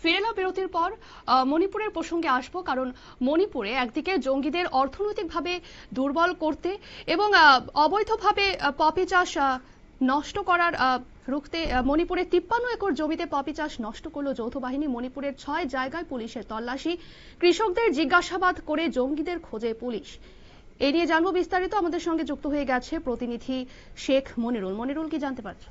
ফিরে এলাম বিরতির পর। মণিপুরের প্রসঙ্গে আসবো, কারণ মণিপুরে একদিকে জঙ্গিদের অর্থনৈতিকভাবে দুর্বল করতে এবং অবৈধভাবে পপি চাষ নষ্ট করার রুখতে মণিপুরে 53 একর জমিতে পপি চাষ নষ্ট করলো যৌথ বাহিনী। মণিপুরের 6 জায়গায় পুলিশের তল্লাশি, কৃষকদের জিজ্ঞাসাবাদ করে জঙ্গিদের খোঁজে পুলিশ। এ নিয়ে জানবো বিস্তারিত। আমাদের সঙ্গে যুক্ত হয়ে গেছে প্রতিনিধি শেখ মনিরুল। মনিরুল, কি জানতে পারছো?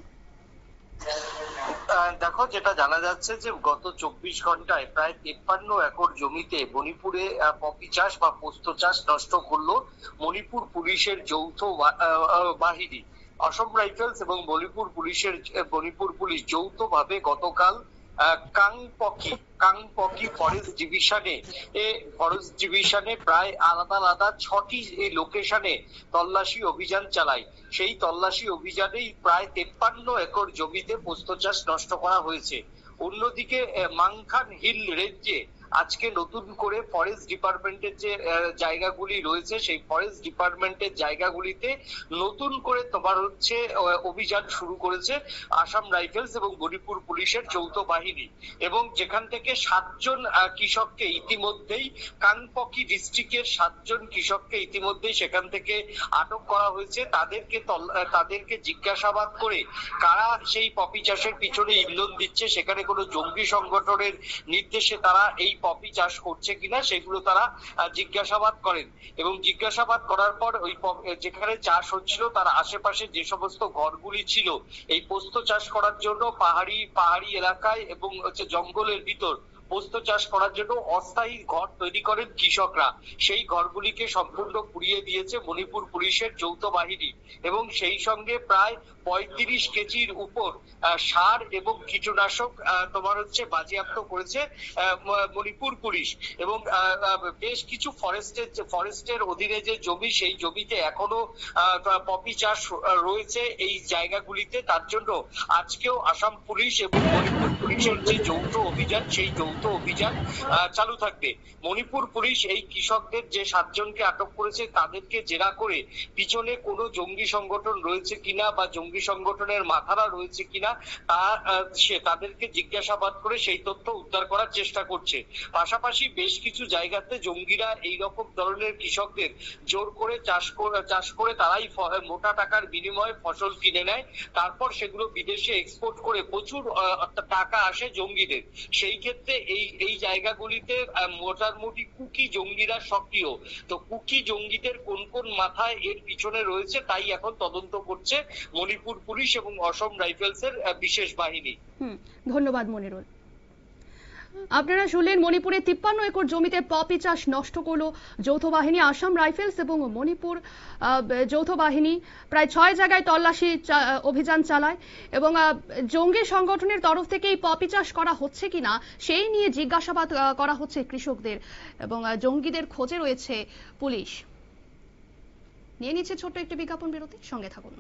দেখো, যেটা জানা যাচ্ছে যে গত 24 ঘন্টায় প্রায় 53 একর জমিতে মণিপুরে পপি চাষ বা পোস্ত চাষ নষ্ট করলো মণিপুর পুলিশের যৌথ বাহিনী। অসম রাইফেলস এবং মণিপুর পুলিশ যৌথভাবে গতকাল কাংপকি ফরেস্ট ডিভিশনে প্রায় আলাদা আলাদা 6টি লোকেশনে তল্লাশি অভিযান চালায়। সেই তল্লাশি অভিযানেই প্রায় 53 একর জমিতে পোস্ত চাষ নষ্ট করা হয়েছে। অন্যদিকে মাংখান হিল রেঞ্জে আজকে নতুন করে ফরেস্ট ডিপার্টমেন্টের যে জায়গাগুলি রয়েছে, সেই ফরেস্ট ডিপার্টমেন্টের জায়গাগুলিতে নতুন করে অভিযান শুরু করেছে আসাম রাইফেলস এবং মণিপুর পুলিশের যৌথ বাহিনী। এবং যেখান থেকে 7 জন কৃষককে ইতিমধ্যেই কাংপকি ডিস্ট্রিক্টের 7 জন কৃষককে ইতিমধ্যেই সেখান থেকে আটক করা হয়েছে। তাদেরকে জিজ্ঞাসাবাদ করে কারা সেই পপি চাষের পিছনে ইন্ধন দিচ্ছে, সেখানে কোনো জঙ্গি সংগঠনের নির্দেশে তারা এই পপি চাষ করছে কিনা সেগুলো তারা জিজ্ঞাসাবাদ করেন। এবং জিজ্ঞাসাবাদ করার পর ওই যেখানে চাষ হচ্ছিল তার আশেপাশে যে সমস্ত ঘরগুলি ছিল এই পোস্ত চাষ করার জন্য পাহাড়ি এলাকায় এবং জঙ্গলের ভিতর পোস্ত চাষ করার জন্য অস্থায়ী ঘর তৈরি করেন কৃষকরা, সেই ঘরগুলিকে সম্পূর্ণ পুড়িয়ে দিয়েছে মণিপুর পুলিশের যৌথ বাহিনী। এবং সেই সঙ্গে প্রায় 35 কেজির উপর সার এবং কীটনাশক বাজেয়াপ্ত করেছে মণিপুর পুলিশ। এবং বেশ কিছু ফরেস্টের অধীনে যে জমি, সেই জমিতে এখনো পপি চাষ রয়েছে এই জায়গাগুলিতে। তার জন্য আজকেও আসাম পুলিশ এবং মণিপুর পুলিশের যে যৌথ অভিযান, সেই যৌথ অভিযান চালু থাকবে। মণিপুর পুলিশ এই কৃষকদের যে 7 জনকে আটক করেছে তাদেরকে জেরা করে পিছনে কোনো জঙ্গি সংগঠন রয়েছে কিনা বা জঙ্গি সংগঠনের মাথারা রয়েছে কিনা তাদেরকে জিজ্ঞাসাবাদ করে সেই তথ্য উদ্ধার করার চেষ্টা করছে। পাশাপাশি বেশ কিছু জায়গাতে জঙ্গিরা এই রকম ধরনের কৃষকদের জোর করে চাষ করে তারাই মোটা টাকার বিনিময়ে ফসল কিনে নেয়, তারপর সেগুলো বিদেশে এক্সপোর্ট করে প্রচুর টাকা আসে জঙ্গিদের। সেই ক্ষেত্রে এই জায়গাগুলিতে মোটামুটি কুকি জঙ্গিরা সক্রিয়। তো কুকি জঙ্গিদের কোন কোন মাথায় এর পিছনে রয়েছে তাই এখন তদন্ত করছে মণিপুর পুলিশ এবং অসম রাইফেলসের বিশেষ বাহিনী। ধন্যবাদ মনিরুল। আপনারা শুনলেন, মণিপুরে 53 একর জমিতে পপি চাষ নষ্ট করলো যৌথ বাহিনী। আসাম রাইফেলস এবং মণিপুর যৌথ বাহিনী প্রায় 6 জায়গায় তল্লাশি অভিযান চালায় এবং জঙ্গি সংগঠনের তরফ থেকে এই পপি চাষ করা হচ্ছে কিনা সেই নিয়ে জিজ্ঞাসাবাদ করা হচ্ছে কৃষকদের এবং জঙ্গিদের খোঁজে রয়েছে পুলিশ। নিয়ে নিচ্ছে ছোট্ট একটি বিজ্ঞাপন বিরতি, সঙ্গে থাকুন।